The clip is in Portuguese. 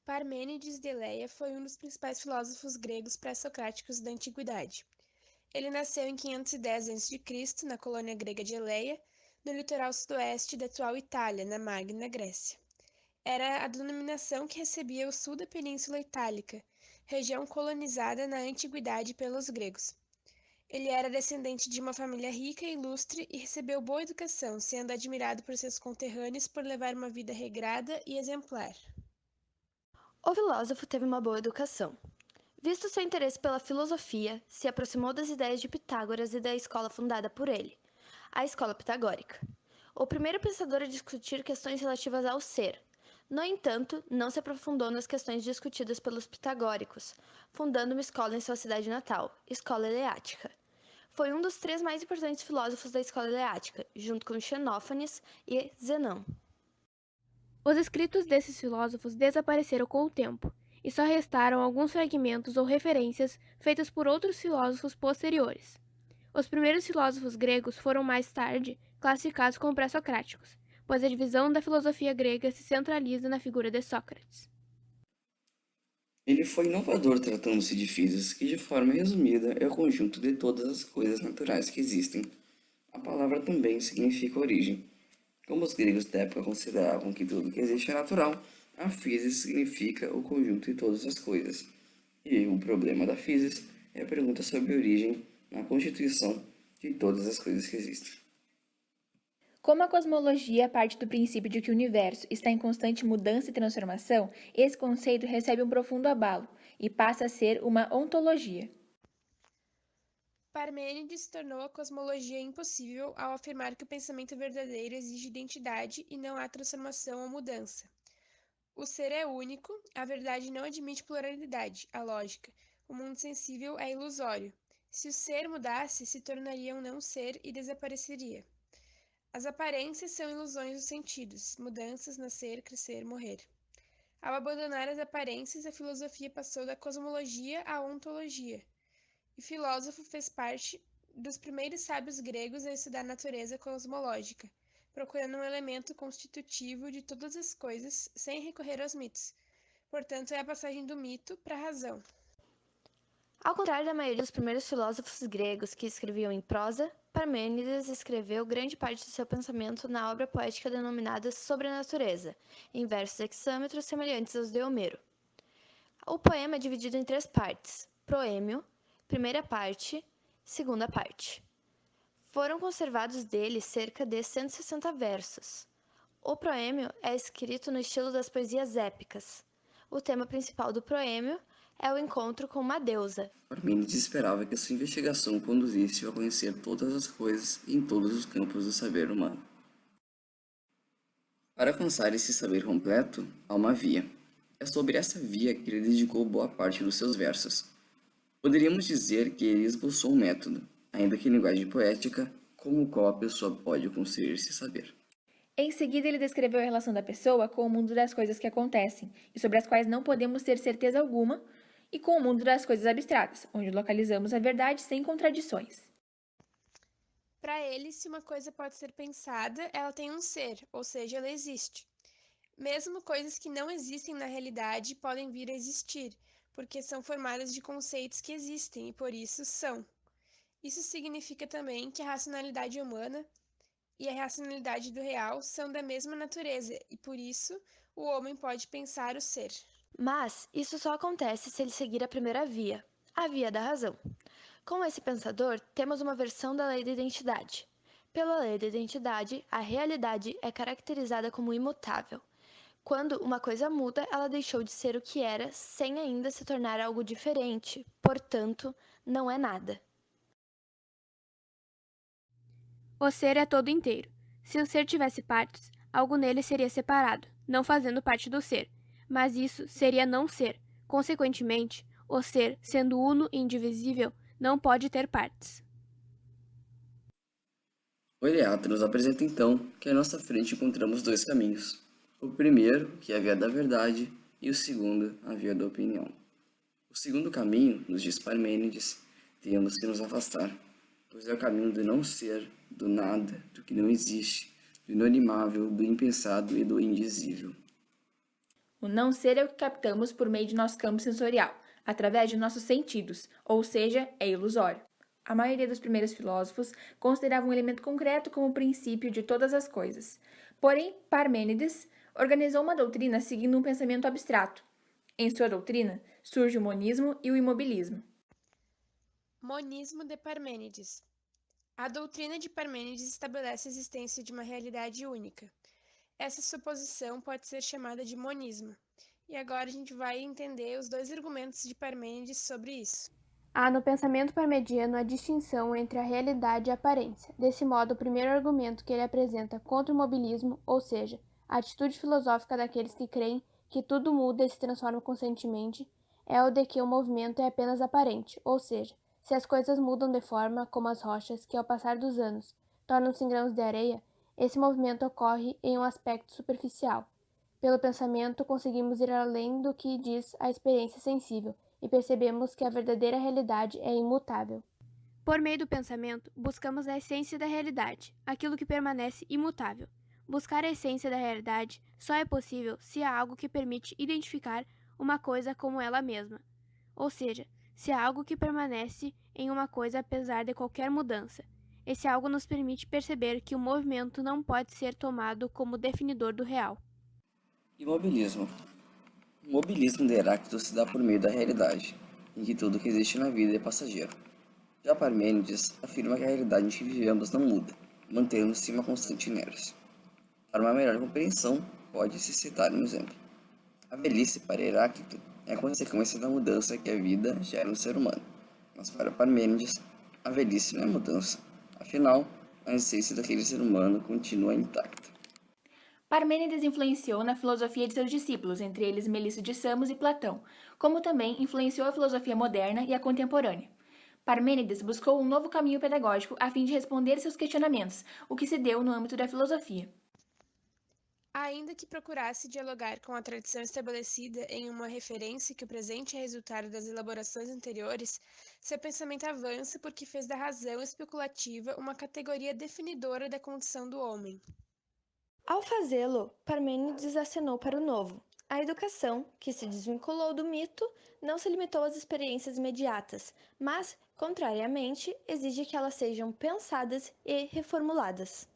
Parmênides de Eleia foi um dos principais filósofos gregos pré-socráticos da antiguidade. Ele nasceu em 510 a.C., na colônia grega de Eleia, no litoral sudoeste da atual Itália, na Magna Grécia. Era a denominação que recebia o sul da Península Itálica, região colonizada na antiguidade pelos gregos. Ele era descendente de uma família rica e ilustre e recebeu boa educação, sendo admirado por seus conterrâneos por levar uma vida regrada e exemplar. O filósofo teve uma boa educação. Visto seu interesse pela filosofia, se aproximou das ideias de Pitágoras e da escola fundada por ele, a escola pitagórica. O primeiro pensador a discutir questões relativas ao ser. No entanto, não se aprofundou nas questões discutidas pelos pitagóricos, fundando uma escola em sua cidade natal, Escola Eleática. Foi um dos três mais importantes filósofos da escola eleática, junto com Xenófanes e Zenão. Os escritos desses filósofos desapareceram com o tempo, e só restaram alguns fragmentos ou referências feitas por outros filósofos posteriores. Os primeiros filósofos gregos foram mais tarde classificados como pré-socráticos, pois a divisão da filosofia grega se centraliza na figura de Sócrates. Ele foi inovador tratando-se de físicas, que de forma resumida é o conjunto de todas as coisas naturais que existem. A palavra também significa origem. Como os gregos da época consideravam que tudo que existe é natural, a physis significa o conjunto de todas as coisas. E o problema da physis é a pergunta sobre a origem na constituição de todas as coisas que existem. Como a cosmologia parte do princípio de que o universo está em constante mudança e transformação, esse conceito recebe um profundo abalo e passa a ser uma ontologia. Parmênides tornou a cosmologia impossível ao afirmar que o pensamento verdadeiro exige identidade e não há transformação ou mudança. O ser é único, a verdade não admite pluralidade, a lógica. O mundo sensível é ilusório. Se o ser mudasse, se tornaria um não ser e desapareceria. As aparências são ilusões dos sentidos, mudanças, nascer, crescer, morrer. Ao abandonar as aparências, a filosofia passou da cosmologia à ontologia. E filósofo fez parte dos primeiros sábios gregos a estudar a natureza cosmológica, procurando um elemento constitutivo de todas as coisas sem recorrer aos mitos. Portanto, é a passagem do mito para a razão. Ao contrário da maioria dos primeiros filósofos gregos que escreviam em prosa, Parmênides escreveu grande parte de seu pensamento na obra poética denominada Sobre a Natureza, em versos hexâmetros semelhantes aos de Homero. O poema é dividido em três partes: proêmio, primeira parte, segunda parte. Foram conservados dele cerca de 160 versos. O proêmio é escrito no estilo das poesias épicas. O tema principal do proêmio é o encontro com uma deusa. Parmênides esperava que sua investigação conduzisse-o a conhecer todas as coisas em todos os campos do saber humano. Para alcançar esse saber completo, há uma via. É sobre essa via que ele dedicou boa parte dos seus versos. Poderíamos dizer que ele esboçou um método, ainda que em linguagem poética, como o qual a pessoa pode construir-se saber. Em seguida, ele descreveu a relação da pessoa com o mundo das coisas que acontecem e sobre as quais não podemos ter certeza alguma, e com o mundo das coisas abstratas, onde localizamos a verdade sem contradições. Para ele, se uma coisa pode ser pensada, ela tem um ser, ou seja, ela existe. Mesmo coisas que não existem na realidade podem vir a existir, porque são formadas de conceitos que existem e por isso são. Isso significa também que a racionalidade humana e a racionalidade do real são da mesma natureza e por isso o homem pode pensar o ser. Mas isso só acontece se ele seguir a primeira via, a via da razão. Com esse pensador, temos uma versão da lei da identidade. Pela lei da identidade, a realidade é caracterizada como imutável. Quando uma coisa muda, ela deixou de ser o que era, sem ainda se tornar algo diferente, portanto, não é nada. O ser é todo inteiro. Se o ser tivesse partes, algo nele seria separado, não fazendo parte do ser, mas isso seria não ser. Consequentemente, o ser, sendo uno e indivisível, não pode ter partes. O Eleatra nos apresenta então que à nossa frente encontramos dois caminhos. O primeiro, que é a via da verdade, e o segundo, a via da opinião. O segundo caminho, nos diz Parmênides, temos que nos afastar, pois é o caminho do não ser, do nada, do que não existe, do inanimável, do impensado e do indizível. O não ser é o que captamos por meio de nosso campo sensorial, através de nossos sentidos, ou seja, é ilusório. A maioria dos primeiros filósofos considerava um elemento concreto como o princípio de todas as coisas. Porém, Parmênides organizou uma doutrina seguindo um pensamento abstrato. Em sua doutrina, surge o monismo e o imobilismo. Monismo de Parmênides. A doutrina de Parmênides estabelece a existência de uma realidade única. Essa suposição pode ser chamada de monismo. E agora a gente vai entender os dois argumentos de Parmênides sobre isso. Há no pensamento parmenidiano a distinção entre a realidade e a aparência. Desse modo, o primeiro argumento que ele apresenta contra o mobilismo, ou seja, a atitude filosófica daqueles que creem que tudo muda e se transforma constantemente, é o de que o movimento é apenas aparente, ou seja, se as coisas mudam de forma, como as rochas, que ao passar dos anos tornam-se em grãos de areia, esse movimento ocorre em um aspecto superficial. Pelo pensamento, conseguimos ir além do que diz a experiência sensível, e percebemos que a verdadeira realidade é imutável. Por meio do pensamento, buscamos a essência da realidade, aquilo que permanece imutável. Buscar a essência da realidade só é possível se há algo que permite identificar uma coisa como ela mesma, ou seja, se há algo que permanece em uma coisa apesar de qualquer mudança. Esse algo nos permite perceber que o movimento não pode ser tomado como definidor do real. Imobilismo. O mobilismo de Heráclito se dá por meio da realidade, em que tudo que existe na vida é passageiro. Já Parmênides afirma que a realidade em que vivemos não muda, mantendo-se uma constante inércia. Para uma melhor compreensão, pode-se citar um exemplo. A velhice para Heráclito é a consequência da mudança que a vida gera no ser humano, mas para Parmênides, a velhice não é mudança, afinal, a essência daquele ser humano continua intacta. Parmênides influenciou na filosofia de seus discípulos, entre eles Melisso de Samos e Platão, como também influenciou a filosofia moderna e a contemporânea. Parmênides buscou um novo caminho pedagógico a fim de responder seus questionamentos, o que se deu no âmbito da filosofia. Ainda que procurasse dialogar com a tradição estabelecida em uma referência que o presente é resultado das elaborações anteriores, seu pensamento avança porque fez da razão especulativa uma categoria definidora da condição do homem. Ao fazê-lo, Parmênides acenou para o novo. A educação, que se desvinculou do mito, não se limitou às experiências imediatas, mas, contrariamente, exige que elas sejam pensadas e reformuladas.